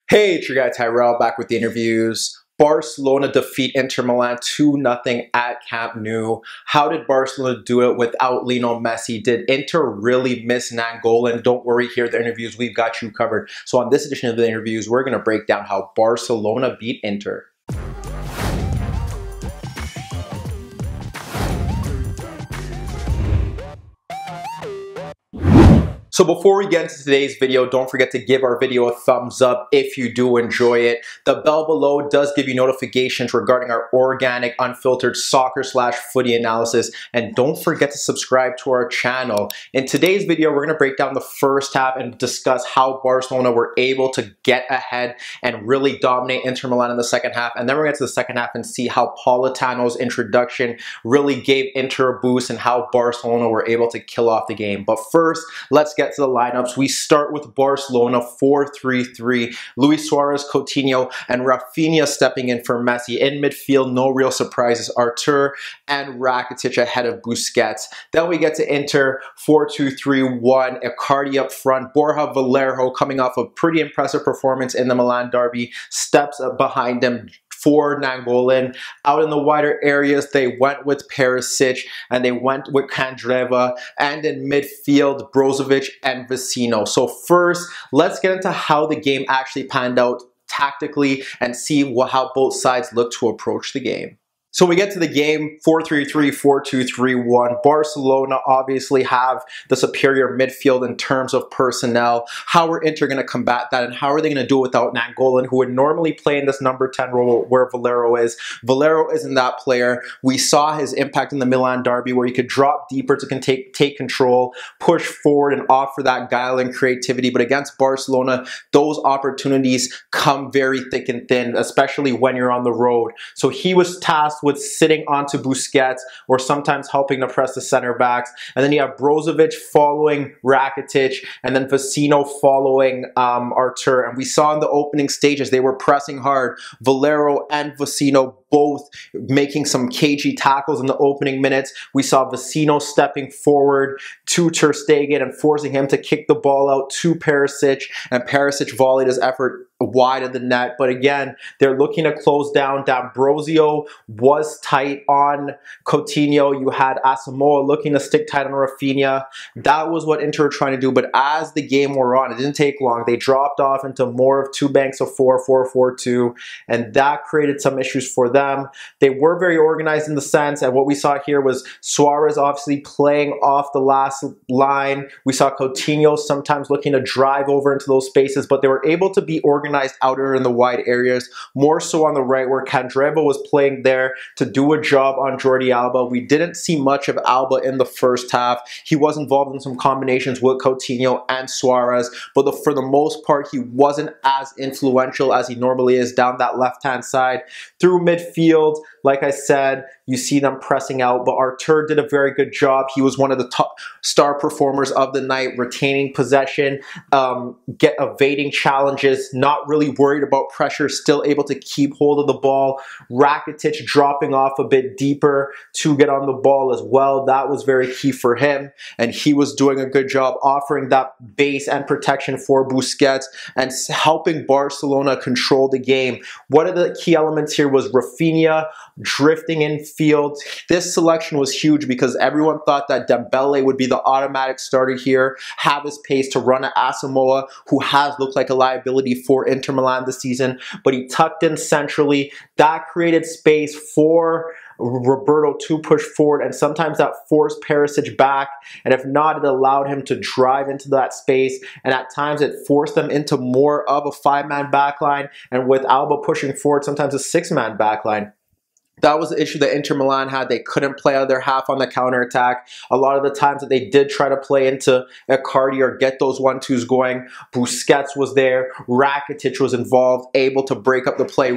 Hey, it's your guy Tyrrell back with the interviews. Barcelona defeat Inter Milan 2-0 at Camp Nou. How did Barcelona do it without Lionel Messi? Did Inter really miss Nainggolan? Don't worry, here at the interviews, we've got you covered. So on this edition of the interviews, we're going to break down how Barcelona beat Inter. So before we get into today's video, don't forget to give our video a thumbs up if you do enjoy it. The bell below does give you notifications regarding our organic, unfiltered soccer/footy analysis. And don't forget to subscribe to our channel. In today's video, we're going to break down the first half and discuss how Barcelona were able to get ahead and really dominate Inter Milan in the second half. And then we're going to get to the second half and see how Politano's introduction really gave Inter a boost and how Barcelona were able to kill off the game. But first, let's get to the lineups. We start with Barcelona 4-3-3. Luis Suarez, Coutinho, and Rafinha stepping in for Messi. In midfield, no real surprises. Artur and Rakitic ahead of Busquets. Then we get to Inter 4-2-3-1. Icardi up front. Borja Valero, coming off a pretty impressive performance in the Milan derby, steps up behind him for Nainggolan. Out in the wider areas, they went with Perisic and they went with Candreva, and in midfield, Brozovic and Vecino. So first, let's get into how the game actually panned out tactically and see how both sides look to approach the game. So we get to the game, 4-3-3, 4-2-3-1. Barcelona obviously have the superior midfield in terms of personnel. How are Inter going to combat that, and how are they going to do it without Nainggolan, who would normally play in this number 10 role where Valero is? Valero isn't that player. We saw his impact in the Milan derby where he could drop deeper to take control, push forward, and offer that guile and creativity. But against Barcelona, those opportunities come very thick and thin, especially when you're on the road. So he was tasked with sitting onto Busquets or sometimes helping to press the center backs. And then you have Brozovic following Rakitic and then Vecino following Artur. And we saw in the opening stages, they were pressing hard. Valero and Vecino both making some cagey tackles in the opening minutes. We saw Vecino stepping forward to Ter Stegen and forcing him to kick the ball out to Perisic, and Perisic volleyed his effort wide of the net. But again, they're looking to close down. D'Ambrosio was tight on Coutinho. You had Asamoah looking to stick tight on Rafinha. That was what Inter were trying to do. But as the game wore on, it didn't take long. They dropped off into more of two banks of 4-4-4-2, and that created some issues for them. They were very organized in the sense, and what we saw here was Suarez obviously playing off the last line. We saw Coutinho sometimes looking to drive over into those spaces, but they were able to be organized outer in the wide areas, more so on the right where Candreva was playing there to do a job on Jordi Alba. We didn't see much of Alba in the first half. He was involved in some combinations with Coutinho and Suarez, but for the most part, he wasn't as influential as he normally is down that left-hand side. Through midfield, like I said, you see them pressing out, but Artur did a very good job. He was one of the top star performers of the night, retaining possession, evading challenges, not really worried about pressure, still able to keep hold of the ball. Rakitic dropping off a bit deeper to get on the ball as well. That was very key for him, and he was doing a good job offering that base and protection for Busquets and helping Barcelona control the game. One of the key elements here was Rafinha drifting in field. This selection was huge because everyone thought that Dembele would be the automatic starter here, have his pace to run at Asamoah, who has looked like a liability for Inter Milan this season, but he tucked in centrally. That created space for Roberto to push forward, and sometimes that forced Perisic back, and if not, it allowed him to drive into that space, and at times it forced them into more of a five-man backline, and with Alba pushing forward, sometimes a six-man backline. That was the issue that Inter Milan had. They couldn't play out of their half on the counterattack. A lot of the times that they did try to play into Icardi or get those 1-2s going, Busquets was there, Rakitic was involved, able to break up the play,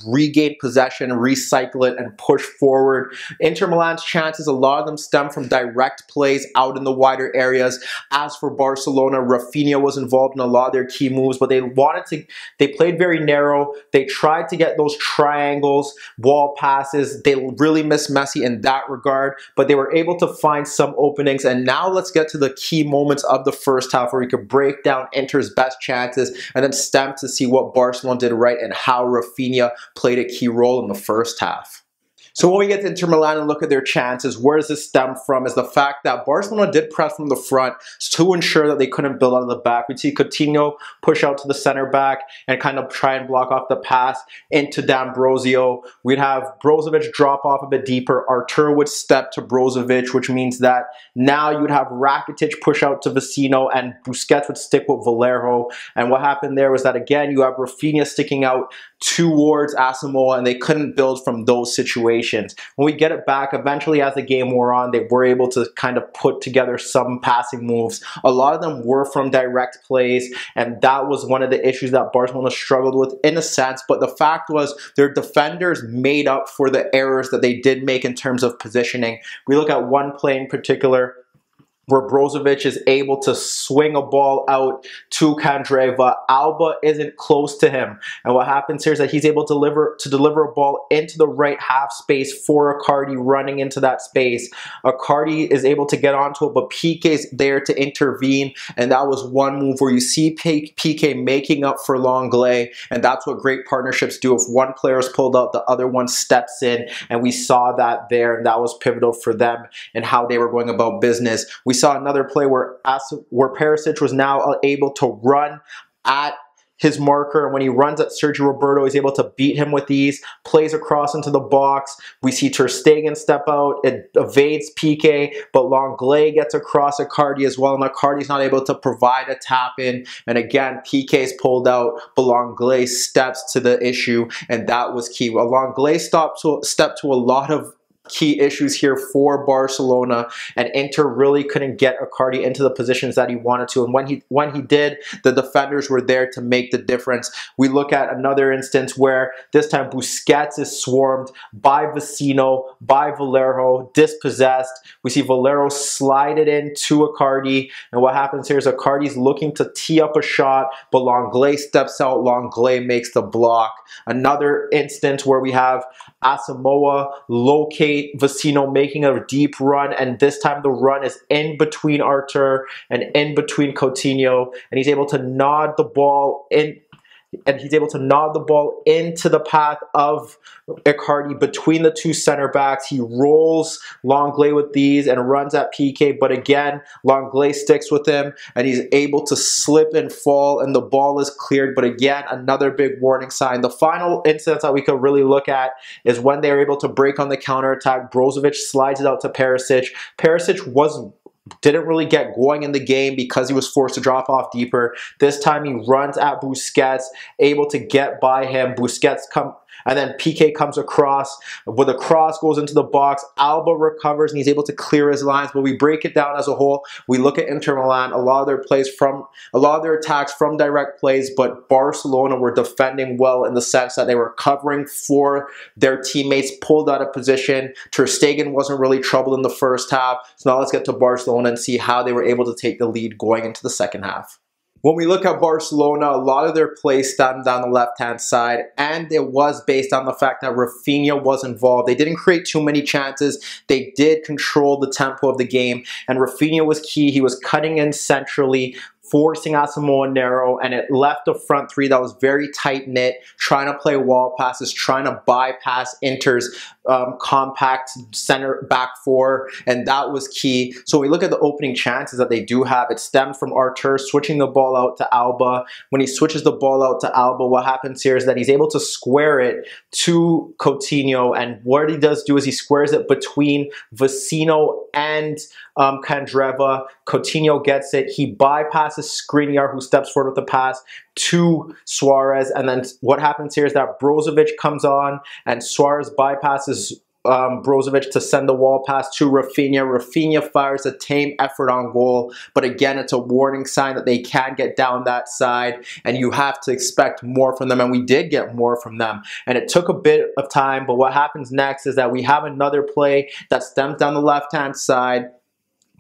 regain possession, recycle it, and push forward. Inter Milan's chances, a lot of them stem from direct plays out in the wider areas. As for Barcelona, Rafinha was involved in a lot of their key moves, but they played very narrow. They tried to get those triangles, wall passes, passes. They really miss Messi in that regard, but they were able to find some openings. And now let's get to the key moments of the first half where we could break down Inter's best chances and then stem to see what Barcelona did right and how Rafinha played a key role in the first half. So when we get to Inter Milan and look at their chances, where does this stem from is the fact that Barcelona did press from the front to ensure that they couldn't build out of the back. We'd see Coutinho push out to the center back and kind of try and block off the pass into D'Ambrosio. We'd have Brozovic drop off a bit deeper. Artur would step to Brozovic, which means that now you would have Rakitic push out to Vecino and Busquets would stick with Valero. And what happened there was that, again, you have Rafinha sticking out towards Asamoah, and they couldn't build from those situations. When we get it back, eventually as the game wore on, they were able to kind of put together some passing moves. A lot of them were from direct plays, and that was one of the issues that Barcelona struggled with in a sense. But the fact was their defenders made up for the errors that they did make in terms of positioning. We look at one play in particular where Brozovic is able to swing a ball out to Candreva. Alba isn't close to him. And what happens here is that he's able to deliver a ball into the right half space for Icardi running into that space. Icardi is able to get onto it, but Piqué's there to intervene. And that was one move where you see Piqué making up for Lenglet. And that's what great partnerships do. If one player is pulled out, the other one steps in. And we saw that there, and that was pivotal for them and how they were going about business. We saw another play where Perisic was now able to run at his marker, and when he runs at Sergio Roberto, he's able to beat him with ease, plays across into the box. We see Ter Stegen step out, it evades Piqué, but Lenglet gets across Icardi as well, and Icardi's not able to provide a tap-in, and again, Piqué's pulled out, but Lenglet steps to the issue, and that was key. Lenglet stepped to a lot of key issues here for Barcelona, and Inter really couldn't get Icardi into the positions that he wanted to, and when he did, the defenders were there to make the difference. We look at another instance where this time Busquets is swarmed by Vecino, by Valero, dispossessed. We see Valero slide it in to Icardi, and what happens here is Icardi's looking to tee up a shot, but Lenglet steps out, Lenglet makes the block. Another instance where we have Asamoah locate Vecino making a deep run, and this time the run is in between Artur and in between Coutinho, and he's able to nod the ball in. And he's able to nod the ball into the path of Icardi between the two center backs. He rolls Lenglet with these and runs at Piqué, but again, Lenglet sticks with him, and he's able to slip and fall, and the ball is cleared. But again, another big warning sign. The final instance that we could really look at is when they were able to break on the counterattack. Brozovic slides it out to Perisic. Perisic didn't really get going in the game because he was forced to drop off deeper. This time he runs at Busquets, able to get by him. Busquets and then Piqué comes across. When the cross goes into the box, Alba recovers and he's able to clear his lines. But we break it down as a whole. We look at Inter Milan, a lot of their attacks from direct plays, but Barcelona were defending well in the sense that they were covering for their teammates, pulled out of position. Ter Stegen wasn't really troubled in the first half. So now let's get to Barcelona and see how they were able to take the lead going into the second half. When we look at Barcelona, a lot of their play stemmed down the left-hand side, and it was based on the fact that Rafinha was involved. They didn't create too many chances. They did control the tempo of the game, and Rafinha was key. He was cutting in centrally, forcing Asamoah narrow, and it left a front three that was very tight-knit, trying to play wall passes, trying to bypass Inter's compact center back four, and that was key. So we look at the opening chances that they do have. It stemmed from Artur switching the ball out to Alba. When he switches the ball out to Alba, what happens here is that he's able to square it to Coutinho, and what he does do is he squares it between Vecino and Candreva. Coutinho gets it. He bypasses Skriniar, who steps forward with the pass to Suarez, and then what happens here is that Brozovic comes on, and Suarez bypasses Brozovic to send the wall pass to Rafinha. Rafinha fires a tame effort on goal, but again, it's a warning sign that they can get down that side, and you have to expect more from them, and we did get more from them, and it took a bit of time, but what happens next is that we have another play that stems down the left-hand side.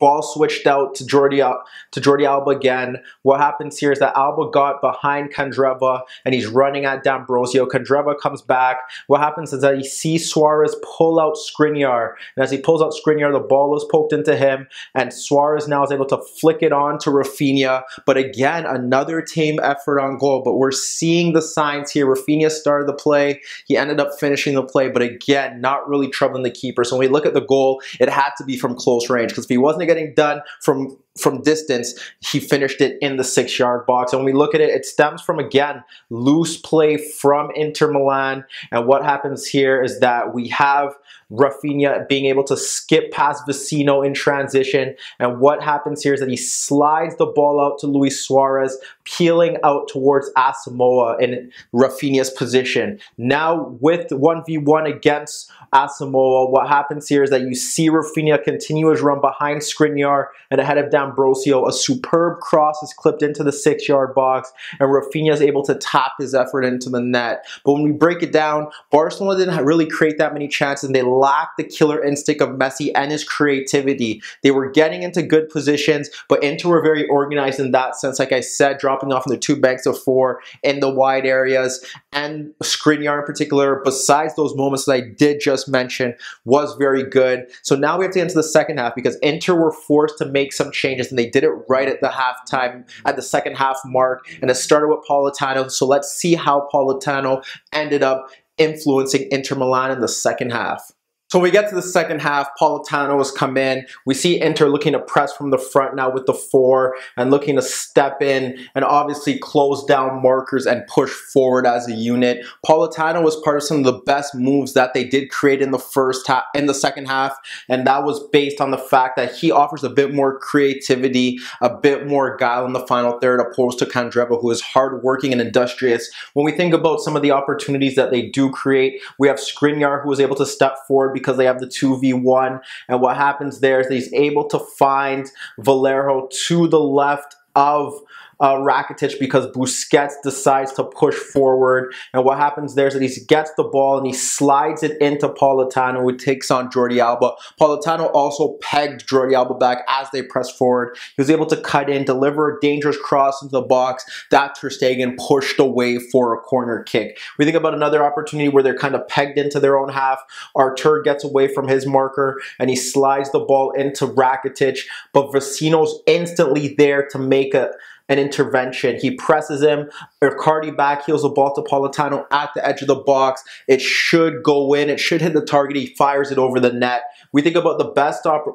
ball switched out to Jordi Alba again. What happens here is that Alba got behind Candreva and he's running at D'Ambrosio. Candreva comes back. What happens is that he sees Suarez pull out Skriniar, and as he pulls out Skriniar, the ball is poked into him, and Suarez now is able to flick it on to Rafinha. But again, another team effort on goal. But we're seeing the signs here. Rafinha started the play. He ended up finishing the play, but again, not really troubling the keeper. So when we look at the goal, it had to be from close range, because if he wasn't getting done from distance, he finished it in the 6-yard box. And when we look at it, it stems from, again, loose play from Inter Milan. And what happens here is that we have Rafinha being able to skip past Vecino in transition. And what happens here is that he slides the ball out to Luis Suarez, peeling out towards Asamoah in Rafinha's position. Now with 1v1 against Asamoah, what happens here is that you see Rafinha continue his run behind Skriniar and ahead of D'Ambrosio. A superb cross is clipped into the 6-yard box, and Rafinha is able to tap his effort into the net. But when we break it down, Barcelona didn't really create that many chances, and they lacked the killer instinct of Messi and his creativity. They were getting into good positions, but Inter were very organized in that sense. Like I said, dropping off in the 2 banks of 4 in the wide areas, and Skriniar in particular, besides those moments that I did just mention, was very good. So now we have to get into the second half, because Inter were forced to make some changes, and they did it right at the halftime, at the second half mark, and it started with Politano. So let's see how Politano ended up influencing Inter Milan in the second half. So when we get to the second half, Politano has come in. We see Inter looking to press from the front now with the 4 and looking to step in and obviously close down markers and push forward as a unit. Politano was part of some of the best moves that they did create in the second half, and that was based on the fact that he offers a bit more creativity, a bit more guile in the final third, opposed to Candreva, who is hardworking and industrious. When we think about some of the opportunities that they do create, we have Skriniar, who was able to step forward because they have the 2v1, and what happens there is that he's able to find Valero to the left of Rakitic, because Busquets decides to push forward. And what happens there is that he gets the ball and he slides it into Politano, who takes on Jordi Alba. Politano also pegged Jordi Alba back as they press forward. He was able to cut in, deliver a dangerous cross into the box that Ter Stegen pushed away for a corner kick. We think about another opportunity where they're kind of pegged into their own half. Artur gets away from his marker and he slides the ball into Rakitic, but Vecino's instantly there to make an intervention. He presses him. Icardi backheels the ball to Politano at the edge of the box. It should go in. It should hit the target. He fires it over the net. We think about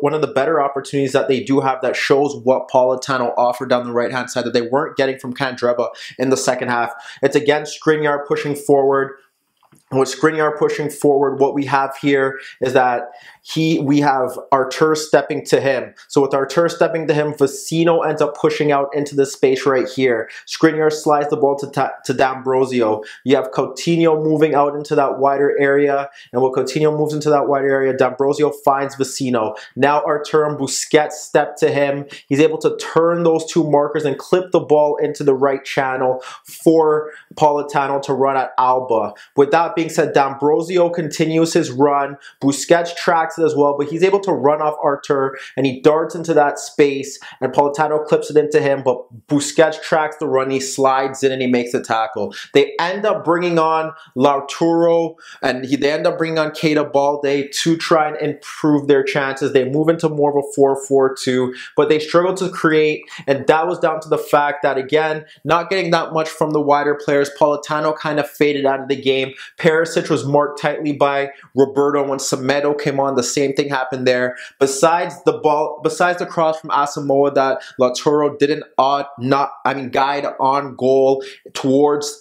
one of the better opportunities that they do have that shows what Politano offered down the right-hand side that they weren't getting from Candreva in the second half. It's again Skriniar pushing forward. And with Skriniar pushing forward, what we have here is that we have Artur stepping to him. So with Artur stepping to him, Vecino ends up pushing out into the space right here. Skriniar slides the ball to D'Ambrosio. You have Coutinho moving out into that wider area, and when Coutinho moves into that wider area, D'Ambrosio finds Vecino. Now Artur and Busquets step to him. He's able to turn those 2 markers and clip the ball into the right channel for Politano to run at Alba. With that being said, D'Ambrosio continues his run. Busquets tracks it as well, but he's able to run off Artur and he darts into that space, and Politano clips it into him, but Busquets tracks the run, he slides in and he makes a tackle. They end up bringing on Lautaro and they end up bringing on Keita Balde to try and improve their chances. They move into more of a 4-4-2, but they struggle to create, and that was down to the fact that, again, not getting that much from the wider players. Politano kind of faded out of the game. Perisic was marked tightly by Roberto. When Semedo came on, the same thing happened there. Besides the cross from Asamoah that Lautaro didn't guide on goal towards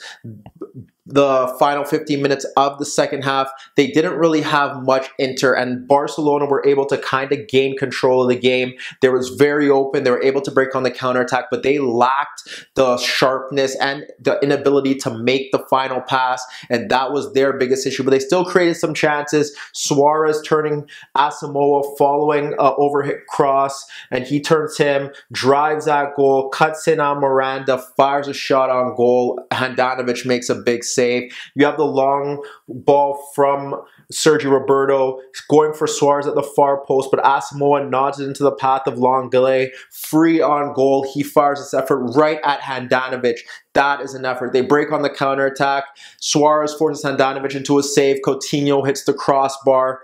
the final 15 minutes of the second half, they didn't really have much Inter, and Barcelona were able to kind of gain control of the game. They was very open. They were able to break on the counterattack, but they lacked the sharpness and the inability to make the final pass, and that was their biggest issue. But they still created some chances. Suarez turning Asamoah following an overhit cross, and he turns him, drives at goal, cuts in on Miranda, fires a shot on goal. Handanovic makes a big save. You have the long ball from Sergio Roberto going for Suarez at the far post, but Asamoah nods it into the path of Nainggolan. Free on goal. He fires this effort right at Handanovic. That is an effort. They break on the counterattack. Suarez forces Handanovic into a save. Coutinho hits the crossbar.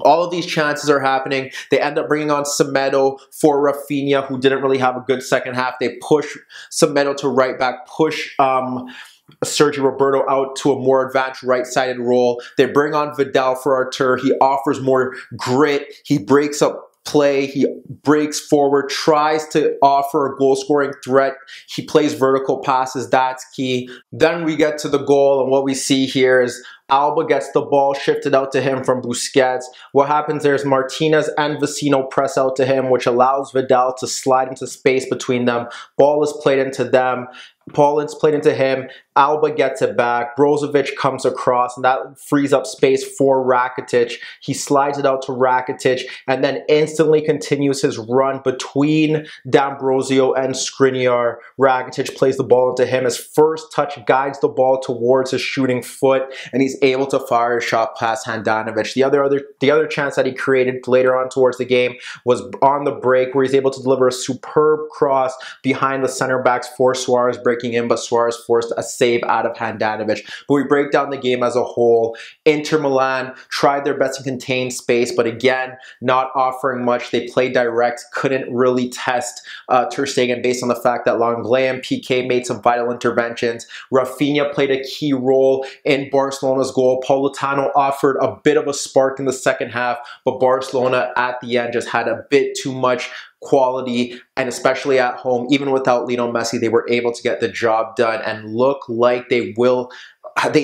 All of these chances are happening. They end up bringing on Semedo for Rafinha, who didn't really have a good second half. They push Semedo to right back, push Sergio Roberto out to a more advanced right-sided role. They bring on Vidal for Artur. He offers more grit. He breaks up play. He breaks forward, tries to offer a goal-scoring threat. He plays vertical passes. That's key. Then we get to the goal, and what we see here is Alba gets the ball shifted out to him from Busquets. What happens there is Martinez and Vecino press out to him, which allows Vidal to slide into space between them. Ball is played into them. Paulin's played into him. Alba gets it back. Brozovic comes across, and that frees up space for Rakitic. He slides it out to Rakitic, and then instantly continues his run between D'Ambrosio and Skriniar. Rakitic plays the ball into him. His first touch guides the ball towards his shooting foot, and he's able to fire a shot past Handanovic. The other chance that he created later on towards the game was on the break, where he's able to deliver a superb cross behind the center backs for Suarez breaking in, but Suarez forced a save out of Handanovic. But we break down the game as a whole. Inter Milan tried their best to contain space, but again, not offering much. They played direct, couldn't really test Ter Stegen based on the fact that Nainggolan and PK made some vital interventions. Rafinha played a key role in Barcelona's goal. Politano offered a bit of a spark in the second half, but Barcelona at the end just had a bit too much quality, and especially at home, even without Lionel Messi, they were able to get the job done and look like they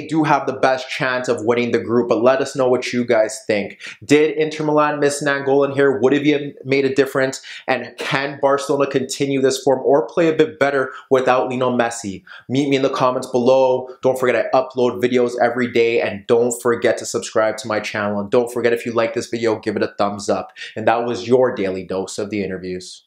do have the best chance of winning the group. But let us know what you guys think. Did Inter Milan miss Nainggolan here? Would have you made a difference? And can Barcelona continue this form or play a bit better without Lionel Messi? Meet me in the comments below. Don't forget I upload videos every day, and don't forget to subscribe to my channel. And don't forget, if you like this video, give it a thumbs up. And that was your daily dose of the interviews.